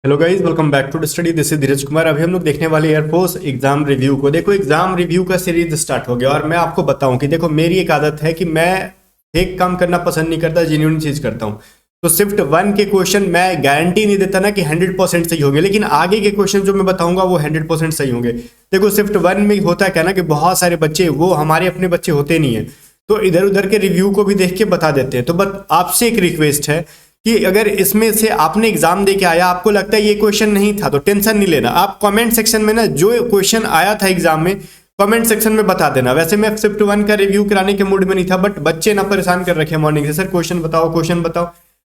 Hello guys, welcome back to study. This is Dheeraj Kumar. अभी हम लोग देखने वाले एयरफोर्स एग्जाम रिव्यू को। देखो, एग्जाम रिव्यू का सीरीज स्टार्ट हो गया और मैं आपको बताऊं कि देखो, मेरी एक आदत है कि मैं फेक काम करना पसंद नहीं करता, जेन्युइन चीज करता हूं। तो शिफ्ट 1 के क्वेश्चन मैं गारंटी नहीं देता ना कि 100% सही होंगे, लेकिन आगे के क्वेश्चन जो मैं बताऊंगा वो 100% सही होंगे। देखो, शिफ्ट 1 में होता क्या ना कि बहुत सारे बच्चे, वो हमारे अपने बच्चे होते नहीं है, तो इधर उधर के रिव्यू को भी देख के बता देते हैं। तो बस आपसे एक रिक्वेस्ट है कि अगर इसमें से आपने एग्जाम दे के आया, आपको लगता है ये क्वेश्चन नहीं था, तो टेंशन नहीं लेना। आप कमेंट सेक्शन में ना जो क्वेश्चन आया था एग्जाम में, कमेंट सेक्शन में बता देना। वैसे मैं शिफ्ट 1 का रिव्यू कराने के मूड में नहीं था, बट बच्चे ना परेशान कर रखे मॉर्निंग से, सर क्वेश्चन बताओ क्वेश्चन बताओ।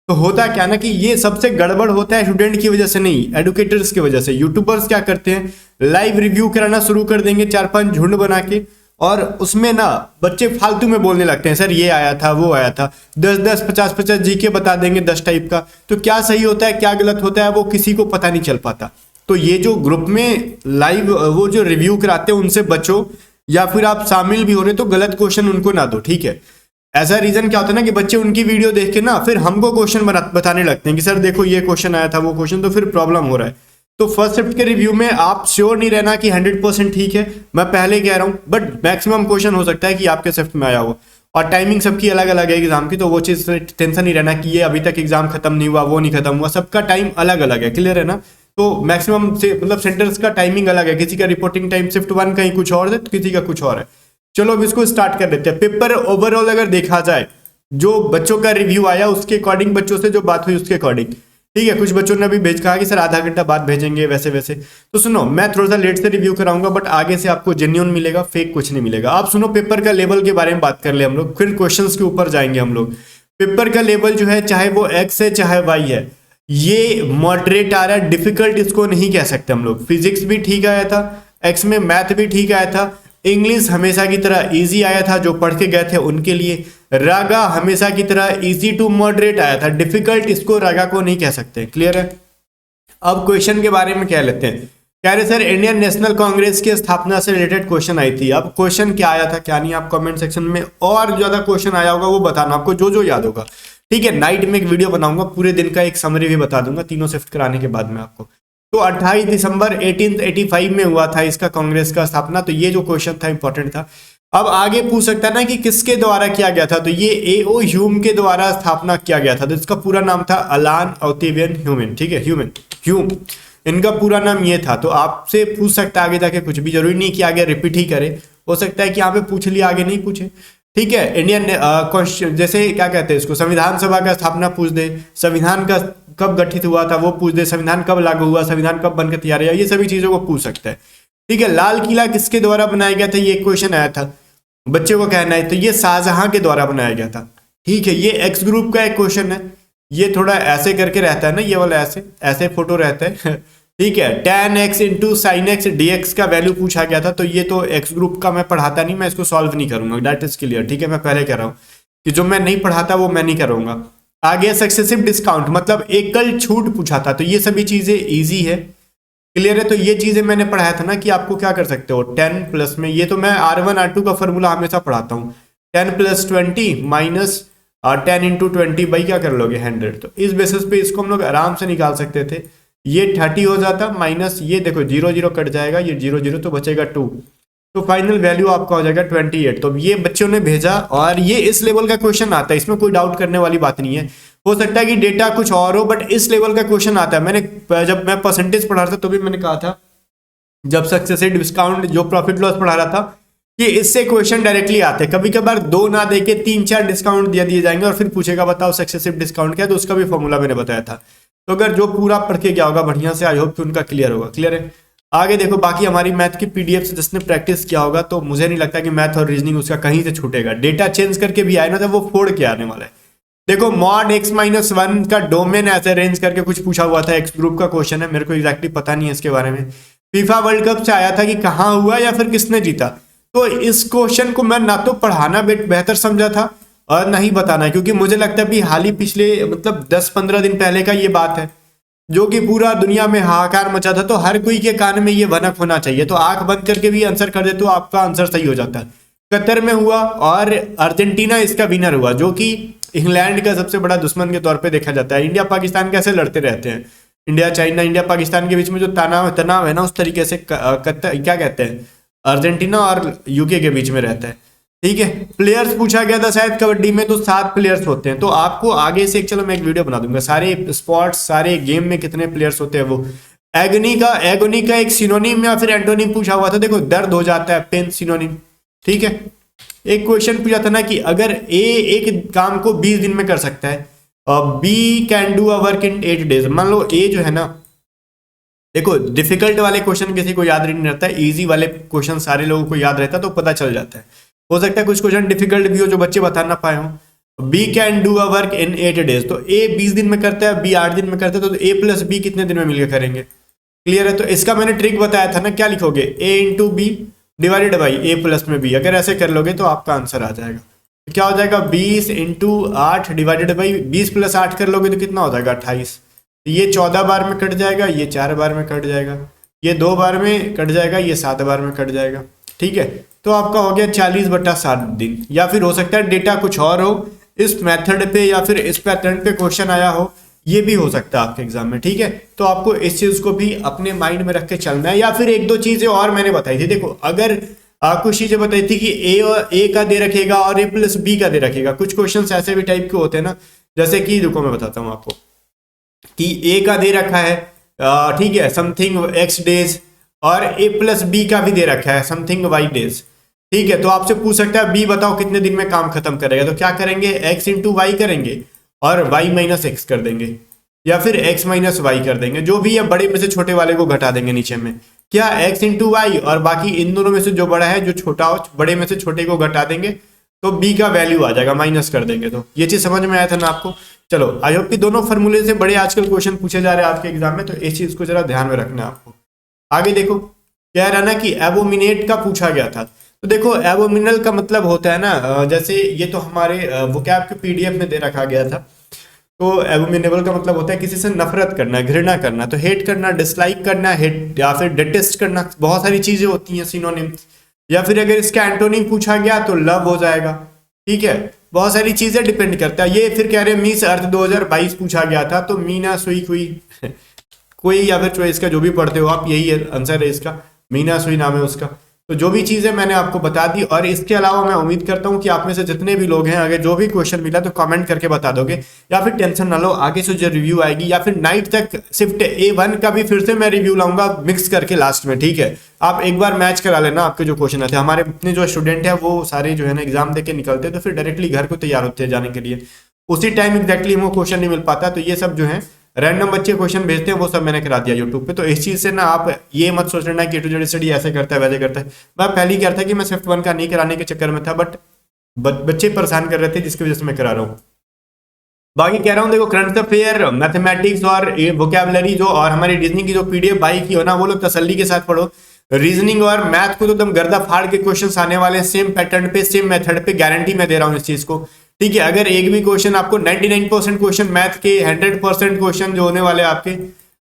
तो होता क्या ना कि ये सबसे गड़बड़ होता है स्टूडेंट की वजह से नहीं, एडुकेटर्स की वजह से। यूट्यूबर्स क्या करते हैं, लाइव रिव्यू कराना शुरू कर देंगे 4-5 झुंड बना के, और उसमें ना बच्चे फालतू में बोलने लगते हैं, सर ये आया था वो आया था, 10-10 50-50 जीके बता देंगे 10 टाइप का। तो क्या सही होता है क्या गलत होता है वो किसी को पता नहीं चल पाता। तो ये जो ग्रुप में लाइव वो जो रिव्यू कराते हैं उनसे बचो, या फिर आप शामिल भी हो रहे तो गलत क्वेश्चन उनको ना दो, ठीक है। ऐसा रीजन क्या होता है ना कि बच्चे उनकी वीडियो देख के ना फिर हमको क्वेश्चन बताने लगते हैं कि सर देखो ये क्वेश्चन आया था वो क्वेश्चन, तो फिर प्रॉब्लम हो रहा है। तो फर्स्ट शिफ्ट के रिव्यू में आप श्योर नहीं रहना कि 100% ठीक है, मैं पहले कह रहा हूं, बट मैक्सिमम क्वेश्चन हो सकता है कि आपके शिफ्ट में आया हो। और टाइमिंग सबकी अलग अलग है एग्जाम की, तो वो चीज टेंशन नहीं रहना कि ये अभी तक एग्जाम खत्म नहीं हुआ वो नहीं खत्म हुआ, सबका टाइम अलग अलग है, क्लियर है ना। तो मैक्सिमम से मतलब सेंटर्स का टाइमिंग अलग है, किसी का रिपोर्टिंग टाइम शिफ्ट 1 कहीं कुछ और है तो किसी का कुछ और है। चलो अब इसको स्टार्ट कर देते हैं। पेपर ओवरऑल अगर देखा जाए, जो बच्चों का रिव्यू आया उसके अकॉर्डिंग, बच्चों से जो बात हुई उसके अकॉर्डिंग, ठीक है। कुछ बच्चों ने अभी कहा कि सर आधा घंटा बाद भेजेंगे वैसे वैसे। तो सुनो, मैं थोड़ा सा लेट से रिव्यू कराऊंगा, बट आगे से आपको जेन्युइन मिलेगा, फेक कुछ नहीं मिलेगा। आप सुनो, पेपर का लेवल के बारे में बात कर ले हम लोग, फिर क्वेश्चंस के ऊपर जाएंगे हम लोग। पेपर का लेवल जो है, चाहे वो एक्स है चाहे वाई है, ये मॉडरेट आ रहा है, डिफिकल्ट इसको नहीं कह सकते हम लोग। फिजिक्स भी ठीक आया था, एक्स में मैथ भी ठीक आया था, इंग्लिश हमेशा की तरह इजी आया था, जो पढ़ के गए थे उनके लिए। रागा हमेशा की तरह इजी टू मॉडरेट आया था, डिफिकल्ट इसको रागा को नहीं कह सकते, क्लियर है। अब क्वेश्चन के बारे में क्या लेते हैं। कह रहे सर इंडियन नेशनल कांग्रेस की स्थापना से रिलेटेड क्वेश्चन आई थी। अब क्वेश्चन क्या आया था क्या नहीं, आप कमेंट सेक्शन में और ज्यादा क्वेश्चन आया होगा वो बताना, आपको जो जो याद होगा, ठीक है। नाइट में एक वीडियो बनाऊंगा, पूरे दिन का एक समरी भी बता दूंगा तीनों शिफ्ट कराने के बाद में आपको। तो 28 दिसंबर 1885 में हुआ था इसका कांग्रेस का स्थापना। तो ये जो क्वेश्चन था इंपॉर्टेंट था। अब आगे पूछ सकता है ना कि किसके द्वारा किया गया था, तो ये एओ ह्यूम के द्वारा स्थापना किया गया था। तो इसका पूरा नाम था अलान ऑक्टेवियन ह्यूमन, ठीक है, ह्यूम इनका पूरा नाम ये था। तो आपसे पूछ सकता है आगे जाके, कुछ भी जरूरी नहीं कि आगे रिपीट ही करे, हो सकता है कि यहाँ पे पूछ लिया आगे नहीं पूछे, ठीक है। इंडियन जैसे क्या कहते हैं इसको, संविधान सभा का स्थापना पूछ दे, संविधान का कब गठित हुआ था वो पूछ दे, संविधान कब लागू हुआ, संविधान कब बनकर तैयार हुआ, ये सभी चीजों को पूछ सकता है, ठीक है। लाल किला किसके द्वारा बनाया गया था, ये क्वेश्चन आया था, बच्चे को कहना है। तो ये शाहजहां के द्वारा बनाया गया था, ठीक है। ये एक्स ग्रुप का एक क्वेश्चन है, ये थोड़ा ऐसे करके रहता है ना, ये वाला ऐसे ऐसे फोटो रहता है ठीक है। tan x into sine x dx का वैल्यू पूछा गया था। तो ये तो एक्स ग्रुप का मैं पढ़ाता नहीं, मैं इसको सॉल्व नहीं करूंगा, दैट इज क्लियर, ठीक है। मैं पहले कह रहा हूं कि जो मैं नहीं पढ़ाता वो मैं नहीं करूंगा। आगे सक्सेसिव डिस्काउंट मतलब एकल छूट पूछा था। तो ये सभी चीजें इजी है, क्लियर है। तो ये चीजें मैंने पढ़ाया था ना कि आपको क्या कर सकते हो 10 प्लस में, ये तो मैं R1 R2 का फॉर्मूला हमेशा पढ़ाता हूँ। 10 + 20 माइनस 10 इंटू 20 बाई क्या कर लोगे 100। तो इस बेसिस पे इसको हम लोग आराम से निकाल सकते थे। ये 30 हो जाता, माइनस ये देखो 0 0 कट जाएगा, ये 0 0 तो बचेगा 2। तो फाइनल वैल्यू आपका हो जाएगा 28। तो ये बच्चों ने भेजा और ये इस लेवल का क्वेश्चन आता है, इसमें कोई डाउट करने वाली बात नहीं है। हो सकता है कि डेटा कुछ और हो, बट इस लेवल का क्वेश्चन आता है। मैंने जब मैं परसेंटेज पढ़ा रहा था तो भी मैंने कहा था, जब सक्सेसिव डिस्काउंट जो प्रॉफिट लॉस पढ़ा रहा था, कि इससे क्वेश्चन डायरेक्टली आते हैं। कभी कभार 2 ना देके 3-4 डिस्काउंट दिए जाएंगे और फिर पूछेगा बताओ सक्सेसिव डिस्काउंट क्या है, तो उसका भी फॉर्मूला मैंने बताया था। तो अगर जो पूरा पढ़ के गया होगा बढ़िया से, आई होप कि उनका क्लियर होगा, क्लियर है। आगे देखो, बाकी हमारी मैथ की पीडीएफ से जिसने प्रैक्टिस किया होगा, तो मुझे नहीं लगता कि मैथ और रीजनिंग उसका कहीं से छूटेगा। डेटा चेंज करके भी आए ना तो वो फोड़ के आने वाला है। देखो, मॉड x-1 का डोमेन ऐसे अरेंज करके कुछ पूछा हुआ था, एक्स ग्रुप का क्वेश्चन है, मेरे को एग्जैक्टली पता नहीं है इसके बारे में। फीफा वर्ल्ड कप से आया था कि कहाँ हुआ या फिर किसने जीता। तो इस क्वेश्चन को मैं ना तो पढ़ाना बेहतर समझा था और ना ही बताना, क्योंकि मुझे लगता है कि हाल ही पिछले मतलब 10-15 दिन पहले का ये बात है, जो कि पूरा दुनिया में हाहाकार मचा था। तो हर कोई के कान में ये भनक होना चाहिए, तो आंख बंद करके भी आंसर कर दे तो आपका आंसर सही हो जाता है। कतर में हुआ और अर्जेंटीना इसका विनर हुआ, जो कि इंग्लैंड का सबसे बड़ा दुश्मन के तौर पे देखा जाता है। इंडिया पाकिस्तान कैसे लड़ते रहते हैं, इंडिया चाइना, इंडिया पाकिस्तान के बीच में जो तनाव है ना, उस तरीके से क्या कहते हैं, अर्जेंटीना और यूके के बीच में रहता है। ठीक है, प्लेयर्स पूछा गया था शायद कबड्डी में, तो 7 प्लेयर्स होते हैं। तो आपको आगे से चलो मैं एक वीडियो बना दूंगा सारे स्पोर्ट्स, सारे गेम में कितने प्लेयर्स होते हैं वो। एगोनी का एक सिनोनिम या फिर एंटोनिम पूछा हुआ था, देखो दर्द हो जाता है, पेन सिनोनिम। ठीक है, एक क्वेश्चन पूछा था ना कि अगर ए एक काम को 20 दिन में कर सकता है और B can do a work in 8 days. मान लो ए जो है ना, देखो डिफिकल्ट वाले क्वेश्चन किसी को याद नहीं रहता है, इजी वाले क्वेश्चन सारे लोगों को याद रहता है, तो पता चल जाता है। हो सकता है कुछ क्वेश्चन डिफिकल्ट भी हो जो बच्चे बता ना पाए हो। B can do a work in 8 days, तो ए 20 दिन में करता है, बी 8 दिन में करता है, तो ए प्लस बी कितने दिन में मिलकर करेंगे। क्लियर है, तो इसका मैंने ट्रिक बताया था ना, क्या लिखोगे, A into B divided by A plus में बी। अगर ऐसे कर लोगे तो आपका आंसर आ जाएगा। तो क्या हो जाएगा, 20 इंटू 8 डिवाइडेड बाई 20 प्लस 8 कर लोगे तो कितना हो जाएगा, 28। ये 14 बार में कट जाएगा, ये 4 बार में कट जाएगा, ये 2 बार में कट जाएगा, ये 7 बार में कट जाएगा। ठीक है, तो आपका हो गया 40/7 दिन। या फिर हो सकता है डेटा कुछ और हो, इस मेथड पे या फिर इस पैटर्न पे क्वेश्चन आया हो, ये भी हो सकता है आपके एग्जाम में। ठीक है, तो आपको इस चीज को भी अपने माइंड में रख के चलना है। या फिर 1-2 चीजें और मैंने बताई थी, देखो अगर कुछ चीजें बताई थी कि ए का दे रखेगा और ए प्लस बी का दे रखेगा। कुछ क्वेश्चन ऐसे भी टाइप के होते हैं ना, जैसे कि रुको मैं बताता हूँ आपको कि ए का दे रखा है, ठीक है, समथिंग x डेज, और ए प्लस बी का भी दे रखा है समथिंग y डेज। ठीक है, तो आपसे पूछ सकता है बी बताओ कितने दिन में काम खत्म करेगा, तो क्या करेंगे, x इंटू वाई करेंगे और y माइनस एक्स कर देंगे, या फिर x माइनस वाई कर देंगे, जो भी है बड़े में से छोटे वाले को घटा देंगे नीचे में, क्या x इंटू वाई, और बाकी इन दोनों में से जो बड़ा है, जो छोटा हो, बड़े में से छोटे को घटा देंगे, तो b का वैल्यू आ जाएगा, माइनस कर देंगे। तो ये चीज समझ में आया था ना आपको। चलो, आई होप कि दोनों फॉर्मूले से बड़े आजकल क्वेश्चन पूछे जा रहे हैं आपके एग्जाम में, तो इस चीज को जरा ध्यान में रखना है आपको। आगे देखो, कह रहा ना कि एबोमिनेट का पूछा गया था। तो देखो एबोमिनल का मतलब होता है ना, जैसे ये तो हमारे वोकैब के पीडीएफ में दे रखा गया था। तो एबोमिनेबल का मतलब होता है किसी से नफरत करना, घृणा करना। तो हेट करना, डिसलाइक करना, हेट या फिर डिटेस्ट करना, बहुत सारी चीजें होती हैं सिनोनिम। या फिर अगर इसका एंटोनिम पूछा गया तो लव हो जाएगा। ठीक है, बहुत सारी चीजें डिपेंड करता है। ये फिर कह रहे हैं मिस अर्थ 2022 पूछा गया था, तो मीना सुई कोई कोई या फिर चॉइस का जो भी पढ़ते हो आप, यही आंसर है इसका, मीना सुई नाम है उसका। तो जो भी चीजें मैंने आपको बता दी, और इसके अलावा मैं उम्मीद करता हूं कि आप में से जितने भी लोग हैं, अगर जो भी क्वेश्चन मिला तो कमेंट करके बता दोगे, या फिर टेंशन ना लो, आगे से जो रिव्यू आएगी, या फिर नाइट तक शिफ्ट A1 का भी फिर से मैं रिव्यू लाऊंगा मिक्स करके लास्ट में। ठीक है, आप एक बार मैच करा लेना आपके जो क्वेश्चन आते हैं। हमारे अपने जो स्टूडेंट है वो सारे जो है ना एग्जाम दे के निकलते हैं, तो फिर डायरेक्टली घर को तैयार होते हैं जाने के लिए, उसी टाइम एग्जैक्टली हमको क्वेश्चन नहीं मिल पाता। तो ये सब जो है रैंडम बच्चे क्वेश्चन भेजते हैं, वो सब मैंने करा दिया यूट्यूब पे। तो इस चीज से ना आप ये मत सोच लेना कि A2Z स्टडी ऐसे करता है वैसे करता है। मैं पहले ही कहता कि मैं शिफ्ट 1 का नहीं कराने के चक्कर में था, बट बच्चे परेशान कर रहे थे, जिसकी वजह से मैं करा रहा हूँ। बाकी कह रहा हूँ देखो, करंट अफेयर, मैथमेटिक्स और वोकैबुलरी जो, और हमारी रीजनिंग की जो पीडीएफ बाई की हो ना, वो लोग तसल्ली के साथ पढ़ो। रीजनिंग और मैथ को तो एकदम गर्दा फाड़ के क्वेश्चन आने वाले, सेम पैटर्न पे, सेम मेथड पे, गारंटी मैं दे रहा हूँ इस चीज को। ठीक है, अगर एक भी क्वेश्चन आपको 99% क्वेश्चन मैथ के, 100% क्वेश्चन जो होने वाले आपके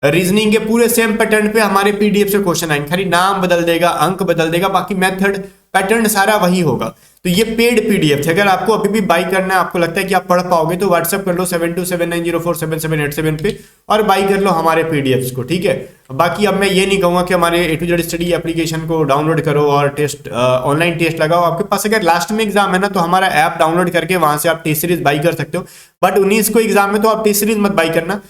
रीजनिंग के, पूरे सेम पैटर्न पे हमारे पीडीएफ से क्वेश्चन आएंगे, खाली नाम बदल देगा, अंक बदल देगा, बाकी मेथड पैटर्न सारा वही होगा। तो ये पेड पीडीएफ है, अगर आपको अभी भी बाई करना है, आपको लगता है कि आप पढ़ पाओगे, तो व्हाट्सएप कर लो 7279047787 पे और बाई कर लो हमारे पीडीएफ्स को। ठीक है, बाकी अब मैं ये नहीं कहूँगा कि हमारे A2Z स्टडी एप्लीकेशन को डाउनलोड करो और टेस्ट, ऑनलाइन टेस्ट लगाओ। आपके पास अगर लास्ट में एग्जाम है ना, तो हमारा ऐप डाउनलोड करके वहां से आप टेस्ट सीरीज बाई कर सकते हो। बट 19 को एग्जाम में तो आप टेस्ट सीरीज मत बाई करना।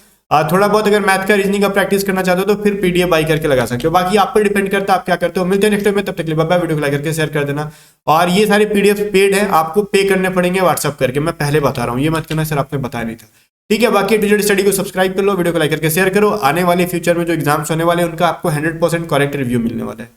थोड़ा बहुत अगर मैथ का, रीजनिंग का प्रैक्टिस करना चाहते हो तो फिर पीडीएफ बाई करके लगा सकते हो। बाकी आप पर डिपेंड करता है आप क्या करते हो। मिलते हैं नेक्स्ट टाइम में, तब तक के लिए बाय बाय। वीडियो को लाइक करके शेयर कर देना। और ये सारे पीडीएफ पेड है, आपको पे करने पड़ेंगे व्हाट्सअप करके, मैं पहले बता रहा हूँ, ये मत करना सर आपने बताया नहीं था। ठीक है, बाकी A2Z स्टडी को सब्सक्राइब कर लो, वीडियो को लाइक करके शेयर करो। आने वाले फ्यूचर में जो एग्जाम्स होने वाले हैं उनका आपको 100% करेक्ट रिव्यू मिलने वाला है।